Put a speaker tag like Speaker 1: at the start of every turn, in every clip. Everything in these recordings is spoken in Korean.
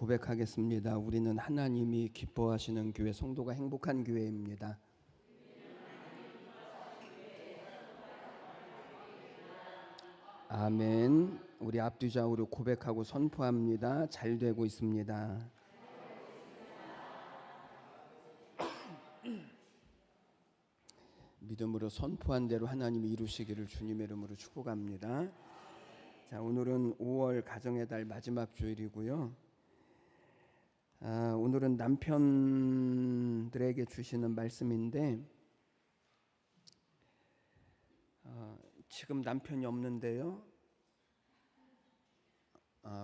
Speaker 1: 고백하겠습니다. 우리는 하나님이 기뻐하시는 교회, 성도가 행복한 교회입니다. 아멘. 우리 앞뒤좌우로 고백하고 선포합니다. 잘 되고 있습니다. 믿음으로 선포한 대로 하나님이 이루시기를 주님의 이름으로 축복합니다. 자, 오늘은 5월 가정의 달 마지막 주일이고요. 오늘은 남편들에게 주시는 말씀인데, 지금 남편이 없는데요.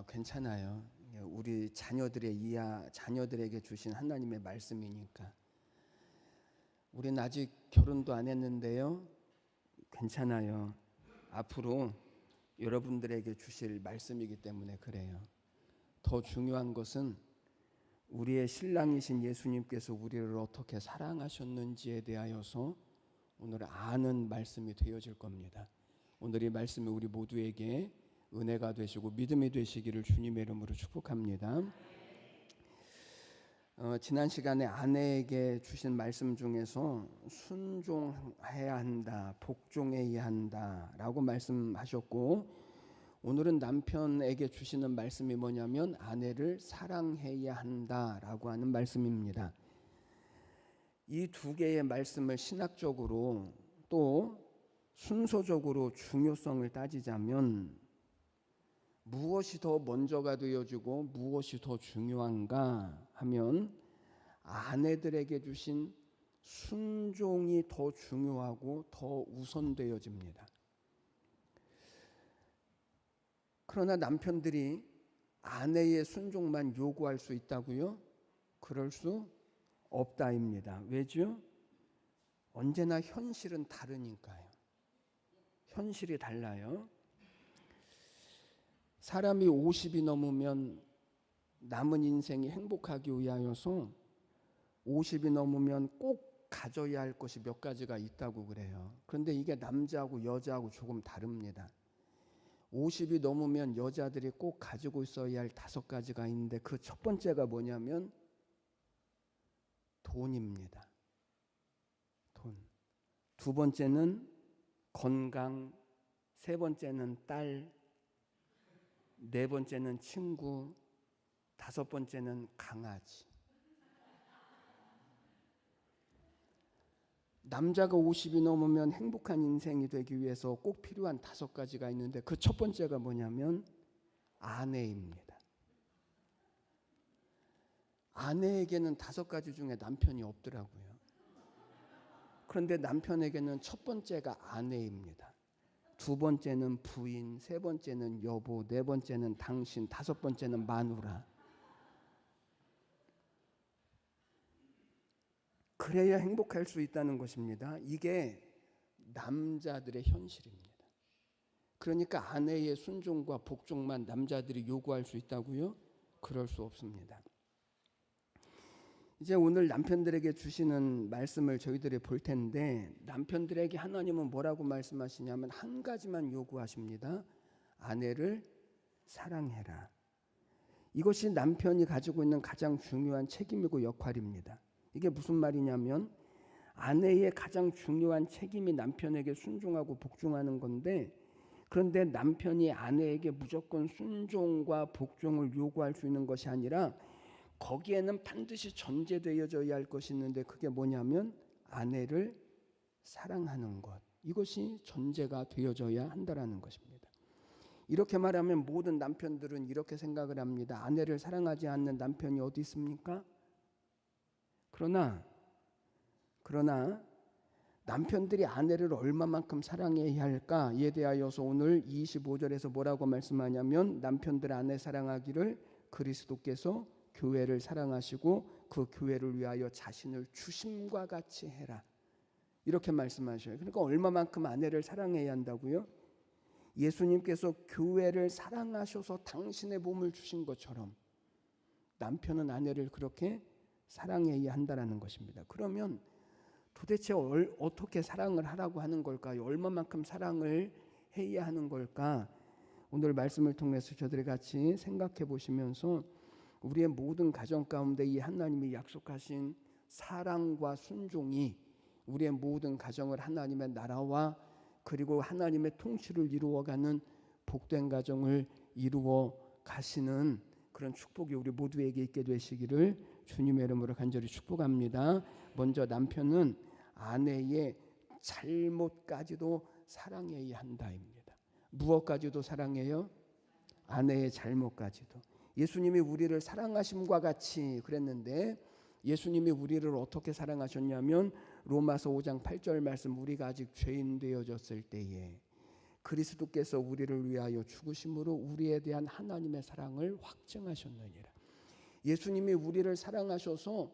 Speaker 1: 괜찮아요. 우리 자녀들에게 주신 하나님의 말씀이니까. 우린 아직 결혼도 안 했는데요. 괜찮아요. 앞으로 여러분들에게 주실 말씀이기 때문에 그래요. 더 중요한 것은 우리의 신랑이신 예수님께서 우리를 어떻게 사랑하셨는지에 대하여서 오늘 아는 말씀이 되어질 겁니다. 오늘 이 말씀이 우리 모두에게 은혜가 되시고 믿음이 되시기를 주님의 이름으로 축복합니다. 지난 시간에 아내에게 주신 말씀 중에서 순종해야 한다, 복종해야 한다 라고 말씀하셨고, 오늘은 남편에게 주시는 말씀이 뭐냐면 아내를 사랑해야 한다라고 하는 말씀입니다. 이 두 개의 말씀을 신학적으로 또 순서적으로 중요성을 따지자면 무엇이 더 먼저가 되어지고 무엇이 더 중요한가 하면 아내들에게 주신 순종이 더 중요하고 더 우선되어집니다. 그러나 남편들이 아내의 순종만 요구할 수 있다고요? 그럴 수 없다입니다. 왜죠? 언제나 현실은 다르니까요. 현실이 달라요. 사람이 50이 넘으면 남은 인생이 행복하기 위하여서 50이 넘으면 꼭 가져야 할 것이 몇 가지가 있다고 그래요. 그런데 이게 남자하고 여자하고 조금 다릅니다. 50이 넘으면 여자들이 꼭 가지고 있어야 할 5가지가 있는데 그 첫 번째가 뭐냐면 돈입니다. 돈. 두 번째는 건강, 세 번째는 딸, 네 번째는 친구, 5번째는 강아지. 남자가 50이 넘으면 행복한 인생이 되기 위해서 꼭 필요한 5가지가 있는데 그 첫 번째가 뭐냐면 아내입니다. 아내에게는 5가지 중에 남편이 없더라고요. 그런데 남편에게는 첫 번째가 아내입니다. 두 번째는 부인, 세 번째는 여보, 네 번째는 당신, 5번째는 마누라. 그래야 행복할 수 있다는 것입니다. 이게 남자들의 현실입니다. 그러니까 아내의 순종과 복종만 남자들이 요구할 수 있다고요? 그럴 수 없습니다. 이제 오늘 남편들에게 주시는 말씀을 저희들이 볼 텐데, 남편들에게 하나님은 뭐라고 말씀하시냐면 한 가지만 요구하십니다. 아내를 사랑해라. 이것이 남편이 가지고 있는 가장 중요한 책임이고 역할입니다. 이게 무슨 말이냐면 아내의 가장 중요한 책임이 남편에게 순종하고 복종하는 건데, 그런데 남편이 아내에게 무조건 순종과 복종을 요구할 수 있는 것이 아니라 거기에는 반드시 전제되어져야 할 것이 있는데 그게 뭐냐면 아내를 사랑하는 것. 이것이 전제가 되어져야 한다는 것입니다. 이렇게 말하면 모든 남편들은 이렇게 생각을 합니다. 아내를 사랑하지 않는 남편이 어디 있습니까? 그러나 남편들이 아내를 얼마만큼 사랑해야 할까에 대하여서 오늘 25절에서 뭐라고 말씀하냐면 남편들 아내 사랑하기를 그리스도께서 교회를 사랑하시고 그 교회를 위하여 자신을 주심과 같이 해라. 이렇게 말씀하셔요. 그러니까 얼마만큼 아내를 사랑해야 한다고요? 예수님께서 교회를 사랑하셔서 당신의 몸을 주신 것처럼 남편은 아내를 그렇게 사랑해야 한다는 것입니다. 그러면 도대체 어떻게 사랑을 하라고 하는 걸까요? 얼마만큼 사랑을 해야 하는 걸까? 오늘 말씀을 통해서 저들이 같이 생각해 보시면서 우리의 모든 가정 가운데 이 하나님이 약속하신 사랑과 순종이 우리의 모든 가정을 하나님의 나라와 그리고 하나님의 통치를 이루어가는 복된 가정을 이루어 가시는 그런 축복이 우리 모두에게 있게 되시기를 주님의 이름으로 간절히 축복합니다. 먼저 남편은 아내의 잘못까지도 사랑해야 한다입니다. 무엇까지도 사랑해요? 아내의 잘못까지도. 예수님이 우리를 사랑하심과 같이 그랬는데 예수님이 우리를 어떻게 사랑하셨냐면 로마서 5장 8절 말씀, 우리가 아직 죄인 되어졌을 때에 그리스도께서 우리를 위하여 죽으심으로 우리에 대한 하나님의 사랑을 확증하셨느니라. 예수님이 우리를 사랑하셔서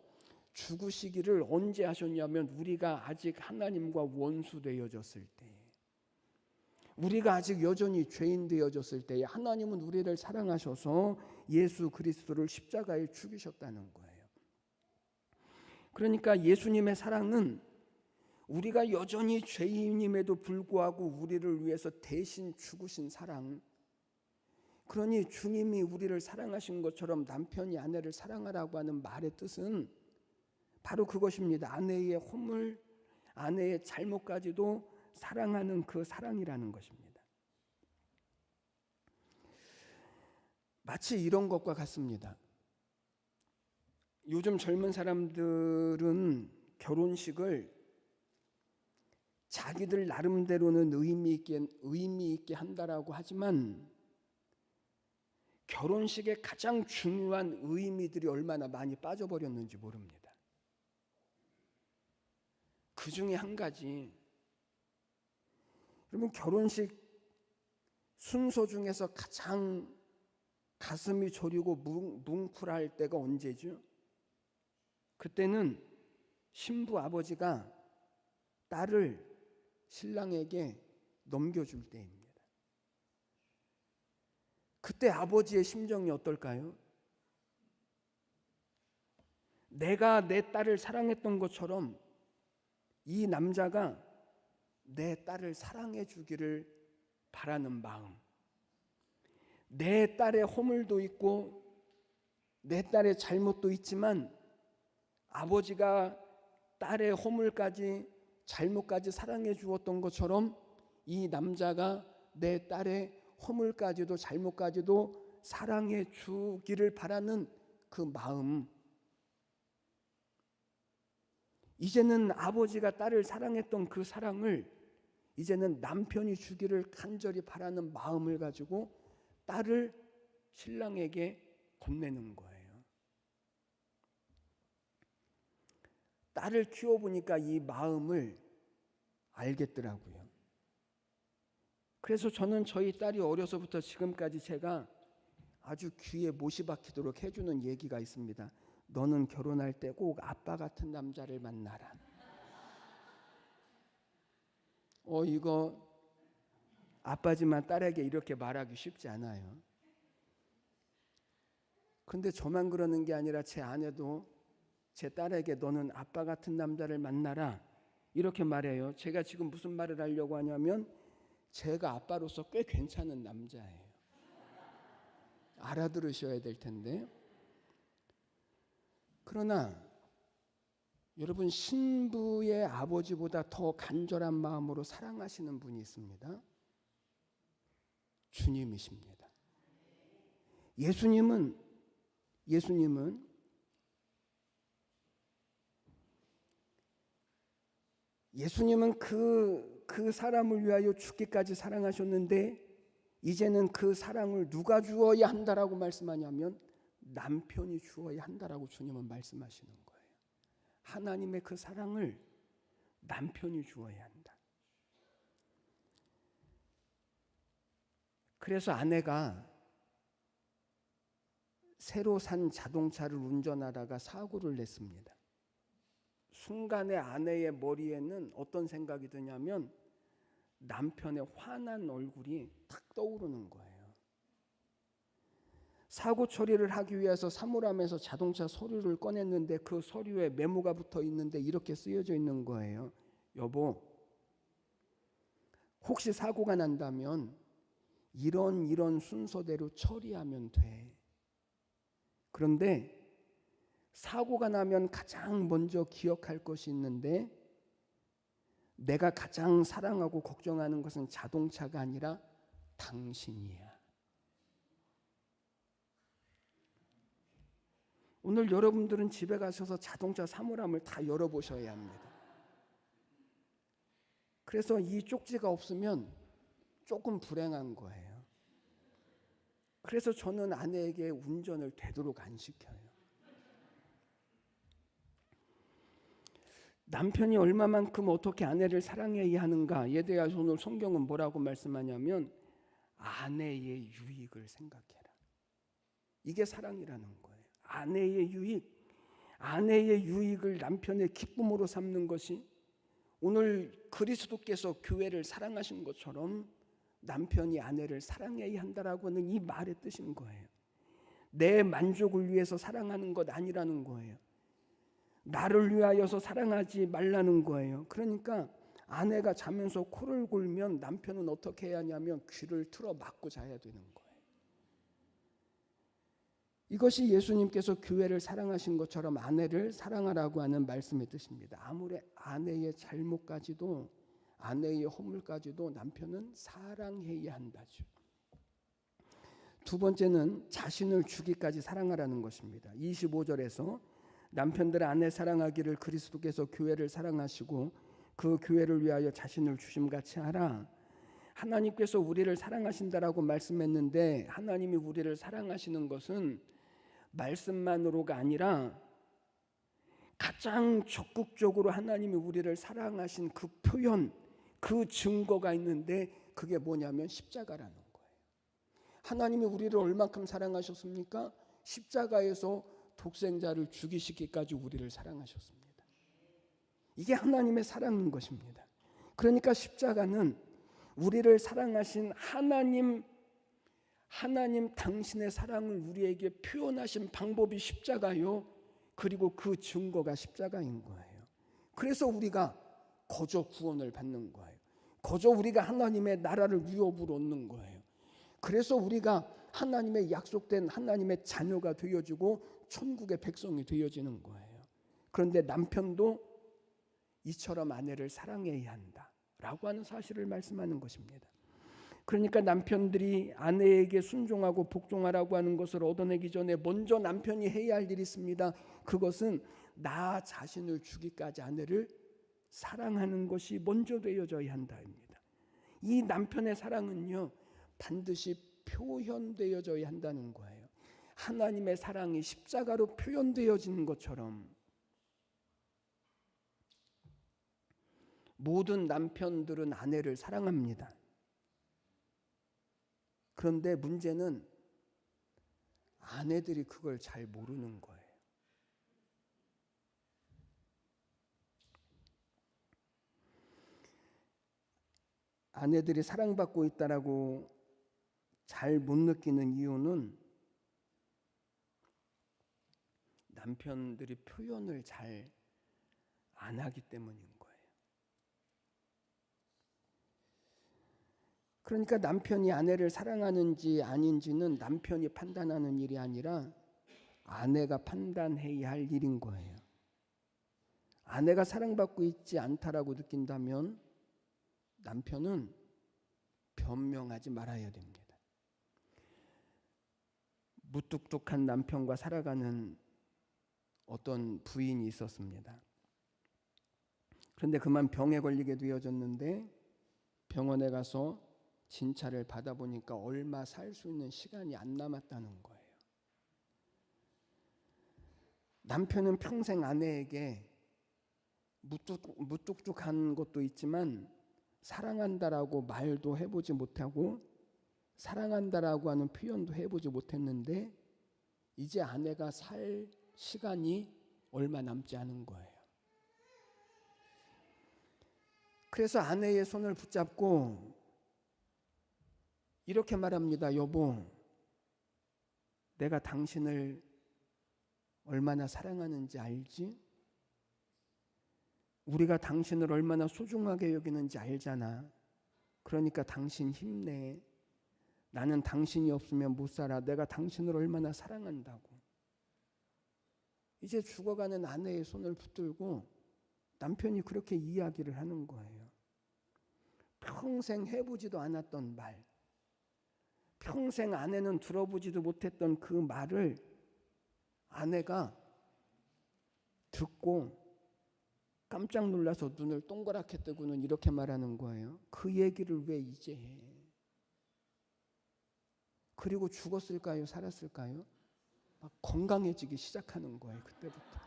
Speaker 1: 죽으시기를 언제 하셨냐면 우리가 아직 하나님과 원수 되어졌을 때, 우리가 아직 여전히 죄인 되어졌을 때에 하나님은 우리를 사랑하셔서 예수 그리스도를 십자가에 죽이셨다는 거예요. 그러니까 예수님의 사랑은 우리가 여전히 죄인임에도 불구하고 우리를 위해서 대신 죽으신 사랑. 그러니 주님이 우리를 사랑하신 것처럼 남편이 아내를 사랑하라고 하는 말의 뜻은 바로 그것입니다. 아내의 허물, 아내의 잘못까지도 사랑하는 그 사랑이라는 것입니다. 마치 이런 것과 같습니다. 요즘 젊은 사람들은 결혼식을 자기들 나름대로는 의미 있게 한다라고 하지만 결혼식의 가장 중요한 의미들이 얼마나 많이 빠져버렸는지 모릅니다. 그 중에 한 가지, 여러분, 결혼식 순서 중에서 가장 가슴이 저리고 뭉클할 때가 언제죠? 그때는 신부 아버지가 딸을 신랑에게 넘겨줄 때입니다. 그때 아버지의 심정이 어떨까요? 내가 내 딸을 사랑했던 것처럼 이 남자가 내 딸을 사랑해 주기를 바라는 마음, 내 딸의 허물도 있고 내 딸의 잘못도 있지만 아버지가 딸의 허물까지 잘못까지 사랑해 주었던 것처럼 이 남자가 내 딸의 허물까지도 잘못까지도 사랑해 주기를 바라는 그 마음, 이제는 아버지가 딸을 사랑했던 그 사랑을 이제는 남편이 주기를 간절히 바라는 마음을 가지고 딸을 신랑에게 건네는 거예요. 딸을 키워보니까 이 마음을 알겠더라고요. 그래서 저는 저희 딸이 어려서부터 지금까지 제가 아주 귀에 못이 박히도록 해주는 얘기가 있습니다. 너는 결혼할 때 꼭 아빠 같은 남자를 만나라. 이거 아빠지만 딸에게 이렇게 말하기 쉽지 않아요. 근데 저만 그러는 게 아니라 제 아내도 제 딸에게 너는 아빠 같은 남자를 만나라 이렇게 말해요. 제가 지금 무슨 말을 하려고 하냐면 제가 아빠로서 꽤 괜찮은 남자예요. 알아들으셔야 될 텐데. 그러나 여러분, 신부의 아버지보다 더 간절한 마음으로 사랑하시는 분이 있습니다. 주님이십니다. 예수님은 그 사람을 위하여 죽기까지 사랑하셨는데 이제는 그 사랑을 누가 주어야 한다라고 말씀하냐면 남편이 주어야 한다라고 주님은 말씀하시는 거예요. 하나님의 그 사랑을 남편이 주어야 한다. 그래서 아내가 새로 산 자동차를 운전하다가 사고를 냈습니다. 순간에 아내의 머리에는 어떤 생각이 드냐면 남편의 화난 얼굴이 탁 떠오르는 거예요. 사고 처리를 하기 위해서 사물함에서 자동차 서류를 꺼냈는데 그 서류에 메모가 붙어 있는데 이렇게 쓰여져 있는 거예요. 여보, 혹시 사고가 난다면 이런 순서대로 처리하면 돼. 그런데 사고가 나면 가장 먼저 기억할 것이 있는데 내가 가장 사랑하고 걱정하는 것은 자동차가 아니라 당신이야. 오늘 여러분들은 집에 가셔서 자동차 사물함을 다 열어보셔야 합니다. 그래서 이 쪽지가 없으면 조금 불행한 거예요. 그래서 저는 아내에게 운전을 되도록 안 시켜요. 남편이 얼마만큼 어떻게 아내를 사랑해야 하는가에 대해서 오늘 성경은 뭐라고 말씀하냐면 아내의 유익을 생각해라. 이게 사랑이라는 거예요. 아내의 유익을 남편의 기쁨으로 삼는 것이 오늘 그리스도께서 교회를 사랑하신 것처럼 남편이 아내를 사랑해야 한다라고 하는 이 말의 뜻인 거예요. 내 만족을 위해서 사랑하는 것 아니라는 거예요. 나를 위하여서 사랑하지 말라는 거예요. 그러니까 아내가 자면서 코를 골면 남편은 어떻게 해야 하냐면 귀를 틀어 막고 자야 되는 거예요. 이것이 예수님께서 교회를 사랑하신 것처럼 아내를 사랑하라고 하는 말씀의 뜻입니다. 아무리 아내의 잘못까지도 아내의 허물까지도 남편은 사랑해야 한다죠. 두 번째는 자신을 주기까지 사랑하라는 것입니다. 25절에서 남편들 아내 사랑하기를 그리스도께서 교회를 사랑하시고 그 교회를 위하여 자신을 주심같이 하라. 하나님께서 우리를 사랑하신다라고 말씀했는데 하나님이 우리를 사랑하시는 것은 말씀만으로가 아니라 가장 적극적으로 하나님이 우리를 사랑하신 그 표현, 그 증거가 있는데 그게 뭐냐면 십자가라는 거예요. 하나님이 우리를 얼만큼 사랑하셨습니까? 십자가에서 독생자를 죽이시기까지 우리를 사랑하셨습니다. 이게 하나님의 사랑인 것입니다. 그러니까 십자가는 우리를 사랑하신 하나님 당신의 사랑을 우리에게 표현하신 방법이 십자가요. 그리고 그 증거가 십자가인 거예요. 그래서 우리가 거저 구원을 받는 거예요. 거저 우리가 하나님의 나라를 유업으로 얻는 거예요. 그래서 우리가 하나님의 약속된 하나님의 자녀가 되어지고 천국의 백성이 되어지는 거예요. 그런데 남편도 이처럼 아내를 사랑해야 한다라고 하는 사실을 말씀하는 것입니다. 그러니까 남편들이 아내에게 순종하고 복종하라고 하는 것을 얻어내기 전에 먼저 남편이 해야 할 일이 있습니다. 그것은 나 자신을 주기까지 아내를 사랑하는 것이 먼저 되어져야 한다입니다. 이 남편의 사랑은요 반드시 표현되어져야 한다는 거예요. 하나님의 사랑이 십자가로 표현되어지는 것처럼 모든 남편들은 아내를 사랑합니다. 그런데 문제는 아내들이 그걸 잘 모르는 거예요. 아내들이 사랑받고 있다라고 잘 못 느끼는 이유는 남편들이 표현을 잘 안 하기 때문인 거예요. 그러니까 남편이 아내를 사랑하는지 아닌지는 남편이 판단하는 일이 아니라 아내가 판단해야 할 일인 거예요. 아내가 사랑받고 있지 않다라고 느낀다면 남편은 변명하지 말아야 됩니다. 무뚝뚝한 남편과 살아가는 어떤 부인이 있었습니다. 그런데 그만 병에 걸리게 되어졌는데 병원에 가서 진찰을 받아보니까 얼마 살 수 있는 시간이 안 남았다는 거예요. 남편은 평생 아내에게 무뚝뚝한 것도 있지만 사랑한다라고 말도 해보지 못하고 사랑한다라고 하는 표현도 해보지 못했는데 이제 아내가 살 시간이 얼마 남지 않은 거예요. 그래서 아내의 손을 붙잡고 이렇게 말합니다. 여보, 내가 당신을 얼마나 사랑하는지 알지? 우리가 당신을 얼마나 소중하게 여기는지 알잖아. 그러니까 당신 힘내. 나는 당신이 없으면 못 살아. 내가 당신을 얼마나 사랑한다고. 이제 죽어가는 아내의 손을 붙들고 남편이 그렇게 이야기를 하는 거예요. 평생 해보지도 않았던 말, 평생 아내는 들어보지도 못했던 그 말을 아내가 듣고 깜짝 놀라서 눈을 동그랗게 뜨고는 이렇게 말하는 거예요. 그 얘기를 왜 이제 해? 그리고 죽었을까요? 살았을까요? 막 건강해지기 시작하는 거예요. 그때부터.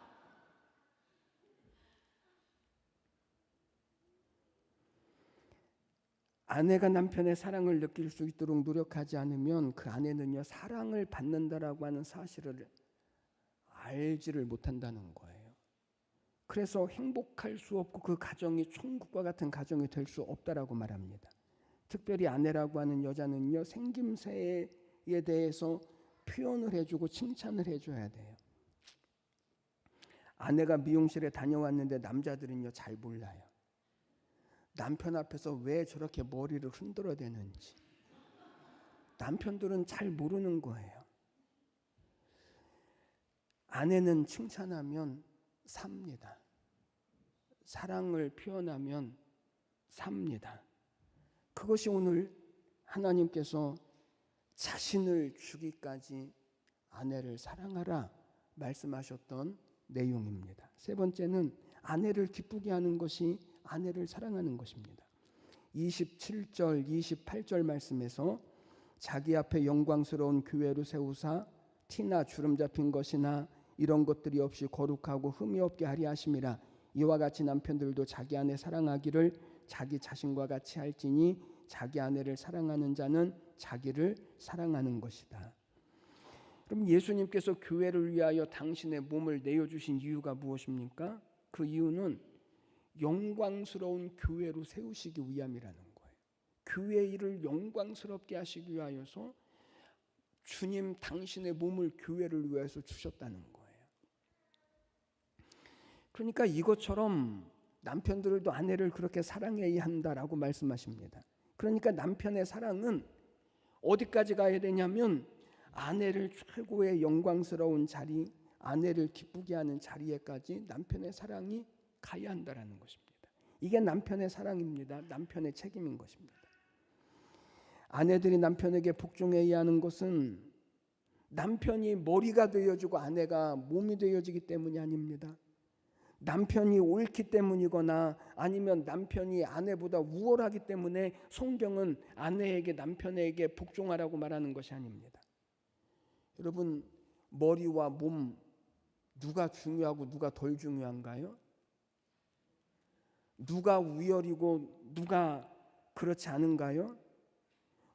Speaker 1: 아내가 남편의 사랑을 느낄 수 있도록 노력하지 않으면 그 아내는요, 사랑을 받는다라고 하는 사실을 알지를 못한다는 거예요. 그래서 행복할 수 없고 그 가정이 천국과 같은 가정이 될 수 없다라고 말합니다. 특별히 아내라고 하는 여자는요, 생김새에 대해서 표현을 해주고 칭찬을 해줘야 돼요. 아내가 미용실에 다녀왔는데 남자들은요, 잘 몰라요. 남편 앞에서 왜 저렇게 머리를 흔들어대는지 남편들은 잘 모르는 거예요. 아내는 칭찬하면 삽니다. 사랑을 표현하면 삽니다. 그것이 오늘 하나님께서 자신을 주기까지 아내를 사랑하라 말씀하셨던 내용입니다. 세 번째는 아내를 기쁘게 하는 것이 아내를 사랑하는 것입니다. 27절, 28절 말씀에서 자기 앞에 영광스러운 교회로 세우사 티나 주름 잡힌 것이나 이런 것들이 없이 거룩하고 흠이 없게 하리 하심이라. 이와 같이 남편들도 자기 아내 사랑하기를 자기 자신과 같이 할지니 자기 아내를 사랑하는 자는 자기를 사랑하는 것이다. 그럼 예수님께서 교회를 위하여 당신의 몸을 내어주신 이유가 무엇입니까? 그 이유는 영광스러운 교회로 세우시기 위함이라는 거예요. 교회 일을 영광스럽게 하시기 위하여서 주님 당신의 몸을 교회를 위해서 주셨다는 거예요. 그러니까 이것처럼 남편들도 아내를 그렇게 사랑해야 한다라고 말씀하십니다. 그러니까 남편의 사랑은 어디까지 가야 되냐면 아내를 최고의 영광스러운 자리, 아내를 기쁘게 하는 자리에까지 남편의 사랑이 가야 한다라는 것입니다. 이게 남편의 사랑입니다. 남편의 책임인 것입니다. 아내들이 남편에게 복종해야 하는 것은 남편이 머리가 되어주고 아내가 몸이 되어지기 때문이 아닙니다. 남편이 옳기 때문이거나 아니면 남편이 아내보다 우월하기 때문에 성경은 아내에게 남편에게 복종하라고 말하는 것이 아닙니다. 여러분, 머리와 몸 누가 중요하고 누가 덜 중요한가요? 누가 우열이고 누가 그렇지 않은가요?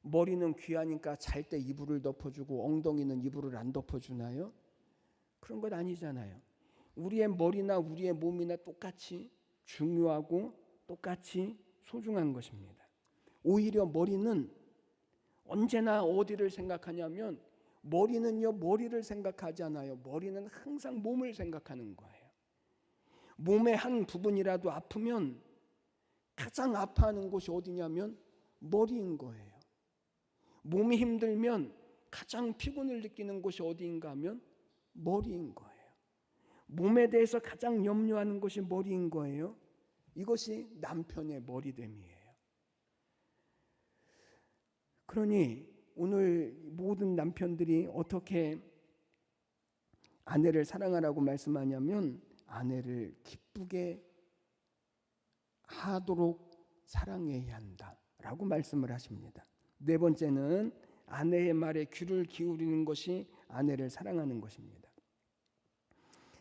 Speaker 1: 머리는 귀하니까 잘 때 이불을 덮어주고 엉덩이는 이불을 안 덮어주나요? 그런 것 아니잖아요. 우리의 머리나 우리의 몸이나 똑같이 중요하고 똑같이 소중한 것입니다. 오히려 머리는 언제나 어디를 생각하냐면 머리는요, 머리를 생각하지 않아요. 머리는 항상 몸을 생각하는 거예요. 몸의 한 부분이라도 아프면 가장 아파하는 곳이 어디냐면 머리인 거예요. 몸이 힘들면 가장 피곤을 느끼는 곳이 어디인가 하면 머리인 거예요. 몸에 대해서 가장 염려하는 것이 머리인 거예요. 이것이 남편의 머리됨이에요. 그러니 오늘 모든 남편들이 어떻게 아내를 사랑하라고 말씀하냐면 아내를 기쁘게 하도록 사랑해야 한다라고 말씀을 하십니다. 네 번째는 아내의 말에 귀를 기울이는 것이 아내를 사랑하는 것입니다.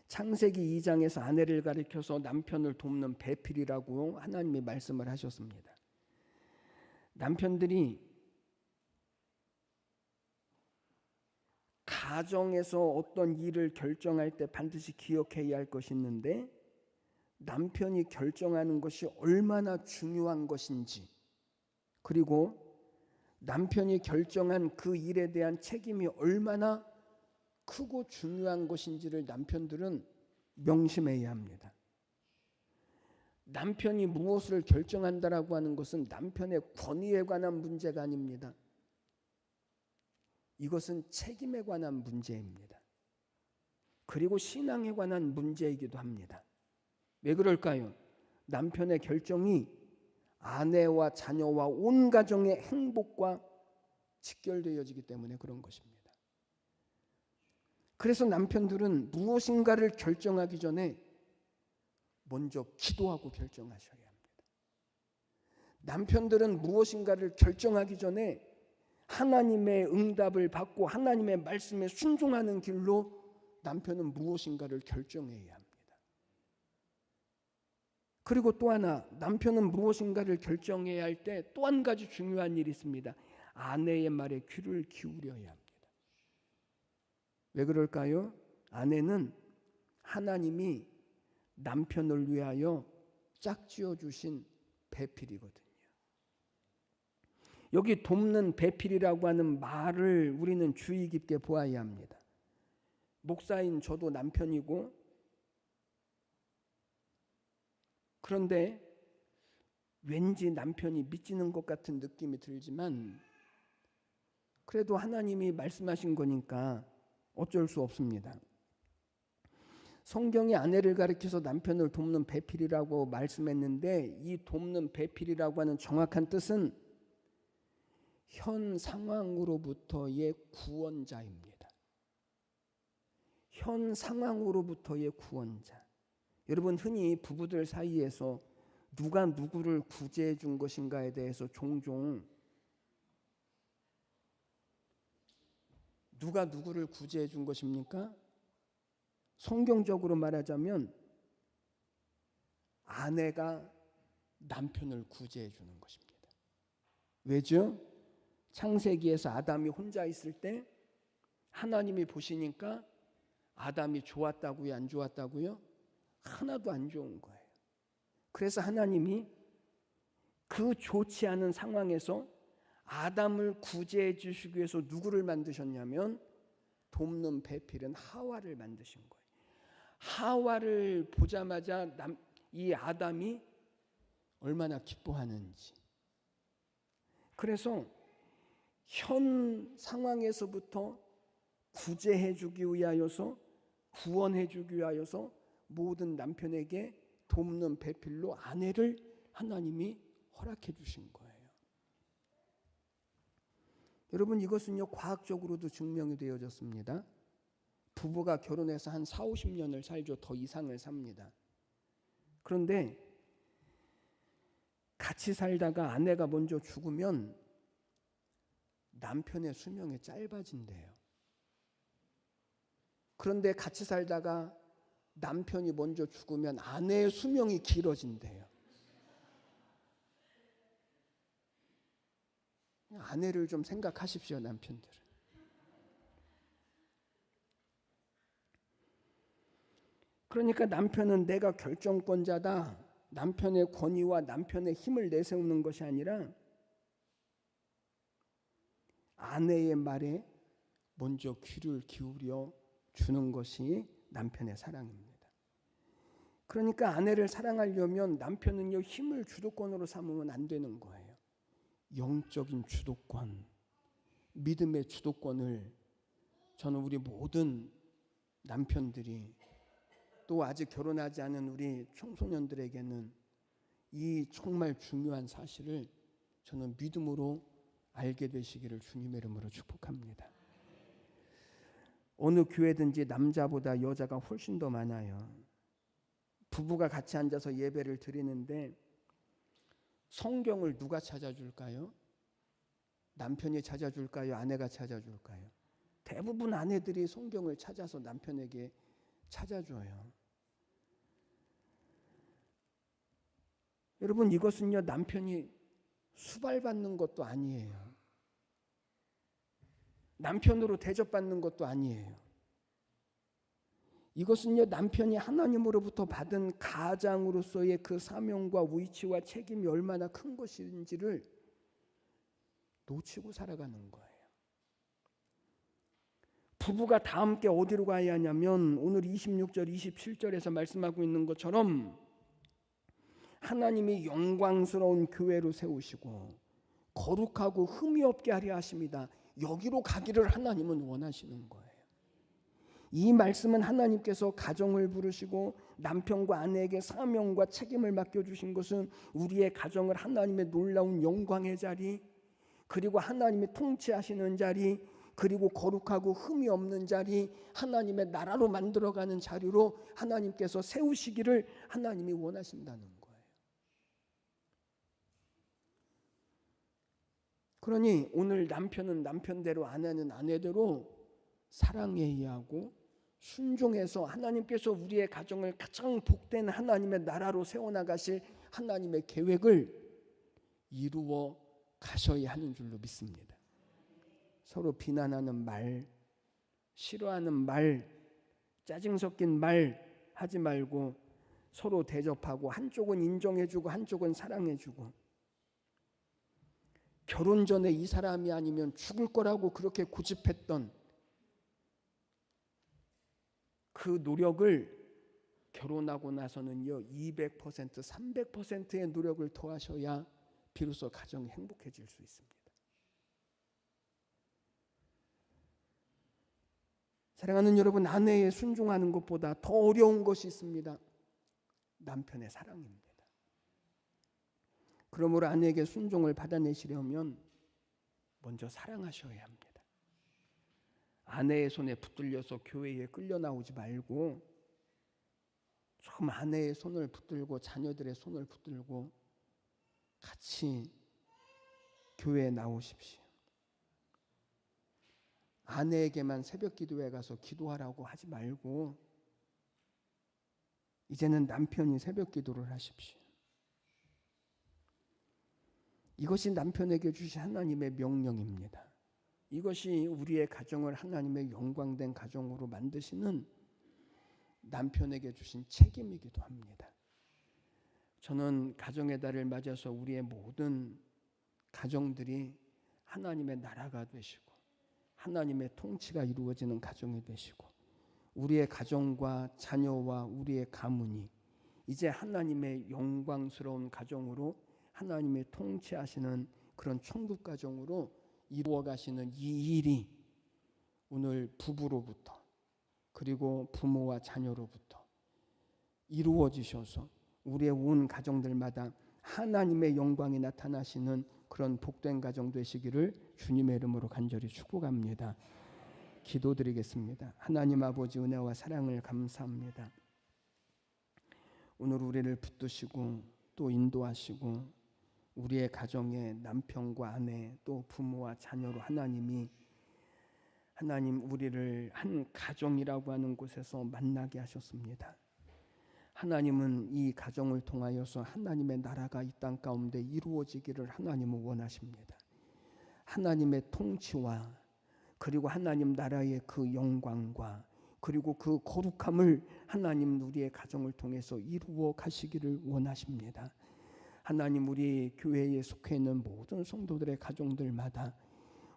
Speaker 1: 창세기 2장에서 아내를 가리켜서 남편을 돕는 배필이라고 하나님이 말씀을 하셨습니다. 남편들이 가정에서 어떤 일을 결정할 때 반드시 기억해야 할 것이 있는데 남편이 결정하는 것이 얼마나 중요한 것인지 그리고 남편이 결정한 그 일에 대한 책임이 얼마나 크고 중요한 것인지를 남편들은 명심해야 합니다. 남편이 무엇을 결정한다라고 하는 것은 남편의 권위에 관한 문제가 아닙니다. 이것은 책임에 관한 문제입니다. 그리고 신앙에 관한 문제이기도 합니다. 왜 그럴까요? 남편의 결정이 아내와 자녀와 온 가정의 행복과 직결되어지기 때문에 그런 것입니다. 그래서 남편들은 무엇인가를 결정하기 전에 먼저 기도하고 결정하셔야 합니다. 남편들은 무엇인가를 결정하기 전에 하나님의 응답을 받고 하나님의 말씀에 순종하는 길로 남편은 무엇인가를 결정해야 합니다. 그리고 또 하나, 남편은 무엇인가를 결정해야 할 때 또 한 가지 중요한 일이 있습니다. 아내의 말에 귀를 기울여야 합니다. 왜 그럴까요? 아내는 하나님이 남편을 위하여 짝지어 주신 배필이거든요. 여기 돕는 배필이라고 하는 말을 우리는 주의 깊게 보아야 합니다. 목사인 저도 남편이고, 그런데 왠지 남편이 미치는 것 같은 느낌이 들지만 그래도 하나님이 말씀하신 거니까 어쩔 수 없습니다. 성경이 아내를 가리켜서 남편을 돕는 배필이라고 말씀했는데, 이 돕는 배필이라고 하는 정확한 뜻은 현 상황으로부터의 구원자입니다. 현 상황으로부터의 구원자. 여러분, 흔히 부부들 사이에서 누가 누구를 구제해 준 것인가에 대해서 종종 누가 누구를 구제해 준 것입니까? 성경적으로 말하자면 아내가 남편을 구제해 주는 것입니다. 왜죠? 창세기에서 아담이 혼자 있을 때 하나님이 보시니까 아담이 좋았다고요? 안 좋았다고요? 하나도 안 좋은 거예요. 그래서 하나님이 그 좋지 않은 상황에서 아담을 구제해 주시기 위해서 누구를 만드셨냐면 돕는 배필은 하와를 만드신 거예요. 하와를 보자마자 이 아담이 얼마나 기뻐하는지. 그래서 현 상황에서부터 구제해 주기 위하여서, 구원해 주기 위하여서 모든 남편에게 돕는 배필로 아내를 하나님이 허락해 주신 거예요. 여러분, 이것은요 과학적으로도 증명이 되어졌습니다. 부부가 결혼해서 한 4, 50년을 살죠. 더 이상을 삽니다. 그런데 같이 살다가 아내가 먼저 죽으면 남편의 수명이 짧아진대요. 그런데 같이 살다가 남편이 먼저 죽으면 아내의 수명이 길어진대요. 아내를 좀 생각하십시오, 남편들. 그러니까 남편은 내가 결정권자다, 남편의 권위와 남편의 힘을 내세우는 것이 아니라 아내의 말에 먼저 귀를 기울여 주는 것이 남편의 사랑입니다. 그러니까 아내를 사랑하려면 남편은요 힘을 주도권으로 삼으면 안 되는 거예요. 영적인 주도권, 믿음의 주도권을 저는 우리 모든 남편들이, 또 아직 결혼하지 않은 우리 청소년들에게는 이 정말 중요한 사실을 저는 믿음으로 알게 되시기를 주님의 이름으로 축복합니다. 어느 교회든지 남자보다 여자가 훨씬 더 많아요. 부부가 같이 앉아서 예배를 드리는데 성경을 누가 찾아줄까요? 남편이 찾아줄까요? 아내가 찾아줄까요? 대부분 아내들이 성경을 찾아서 남편에게 찾아줘요. 여러분, 이것은요 남편이 수발받는 것도 아니에요. 남편으로 대접받는 것도 아니에요. 이것은요 남편이 하나님으로부터 받은 가장으로서의 그 사명과 위치와 책임이 얼마나 큰 것인지를 놓치고 살아가는 거예요. 부부가 다 함께 어디로 가야 하냐면 오늘 26절 27절에서 말씀하고 있는 것처럼 하나님이 영광스러운 교회로 세우시고 거룩하고 흠이 없게 하려 하십니다. 여기로 가기를 하나님은 원하시는 거예요. 이 말씀은 하나님께서 가정을 부르시고 남편과 아내에게 사명과 책임을 맡겨주신 것은 우리의 가정을 하나님의 놀라운 영광의 자리, 그리고 하나님이 통치하시는 자리, 그리고 거룩하고 흠이 없는 자리, 하나님의 나라로 만들어가는 자리로 하나님께서 세우시기를 하나님이 원하신다는 거예요. 그러니 오늘 남편은 남편대로, 아내는 아내대로 사랑해야 하고 순종해서 하나님께서 우리의 가정을 가장 복된 하나님의 나라로 세워나가실 하나님의 계획을 이루어 가셔야 하는 줄로 믿습니다. 서로 비난하는 말, 싫어하는 말, 짜증 섞인 말 하지 말고 서로 대접하고 한쪽은 인정해주고 한쪽은 사랑해주고, 결혼 전에 이 사람이 아니면 죽을 거라고 그렇게 고집했던 그 노력을 결혼하고 나서는요 200%, 300%의 노력을 더하셔야 비로소 가정이 행복해질 수 있습니다. 사랑하는 여러분, 아내에 순종하는 것보다 더 어려운 것이 있습니다. 남편의 사랑입니다. 그러므로 아내에게 순종을 받아내시려면 먼저 사랑하셔야 합니다. 아내의 손에 붙들려서 교회에 끌려 나오지 말고 좀 아내의 손을 붙들고 자녀들의 손을 붙들고 같이 교회에 나오십시오. 아내에게만 새벽 기도회 가서 기도하라고 하지 말고 이제는 남편이 새벽 기도를 하십시오. 이것이 남편에게 주신 하나님의 명령입니다. 이것이 우리의 가정을 하나님의 영광된 가정으로 만드시는 남편에게 주신 책임이기도 합니다. 저는 가정의 달을 맞아서 우리의 모든 가정들이 하나님의 나라가 되시고 하나님의 통치가 이루어지는 가정이 되시고 우리의 가정과 자녀와 우리의 가문이 이제 하나님의 영광스러운 가정으로 하나님의 통치하시는 그런 천국 가정으로 이루어 가시는 이 일이 오늘 부부로부터 그리고 부모와 자녀로부터 이루어지셔서 우리의 온 가정들마다 하나님의 영광이 나타나시는 그런 복된 가정 되시기를 주님의 이름으로 간절히 축복합니다. 기도드리겠습니다. 하나님 아버지, 은혜와 사랑을 감사합니다. 오늘 우리를 붙드시고 또 인도하시고 우리의 가정에 남편과 아내 또 부모와 자녀로 하나님 우리를 한 가정이라고 하는 곳에서 만나게 하셨습니다. 하나님은 이 가정을 통하여서 하나님의 나라가 이 땅 가운데 이루어지기를 하나님은 원하십니다. 하나님의 통치와 그리고 하나님 나라의 그 영광과 그리고 그 거룩함을 하나님 우리의 가정을 통해서 이루어 가시기를 원하십니다. 하나님, 우리 교회에 속해 있는 모든 성도들의 가정들마다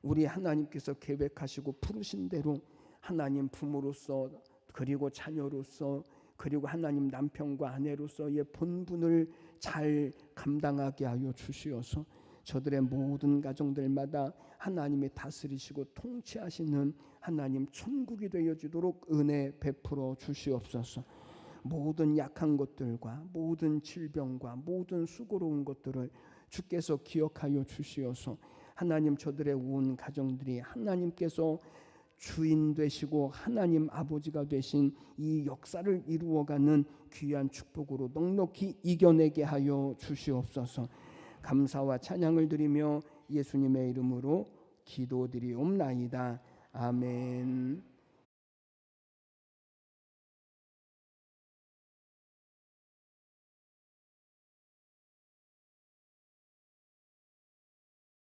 Speaker 1: 우리 하나님께서 계획하시고 부르신 대로 하나님 부모로서 그리고 자녀로서 그리고 하나님 남편과 아내로서의 본분을 잘 감당하게 하여 주시어서 저들의 모든 가정들마다 하나님이 다스리시고 통치하시는 하나님 천국이 되어지도록 은혜 베풀어 주시옵소서. 모든 약한 것들과 모든 질병과 모든 수고로운 것들을 주께서 기억하여 주시어서 하나님 저들의 온 가정들이 하나님께서 주인 되시고 하나님 아버지가 되신 이 역사를 이루어가는 귀한 축복으로 넉넉히 이겨내게 하여 주시옵소서. 감사와 찬양을 드리며 예수님의 이름으로 기도드리옵나이다. 아멘.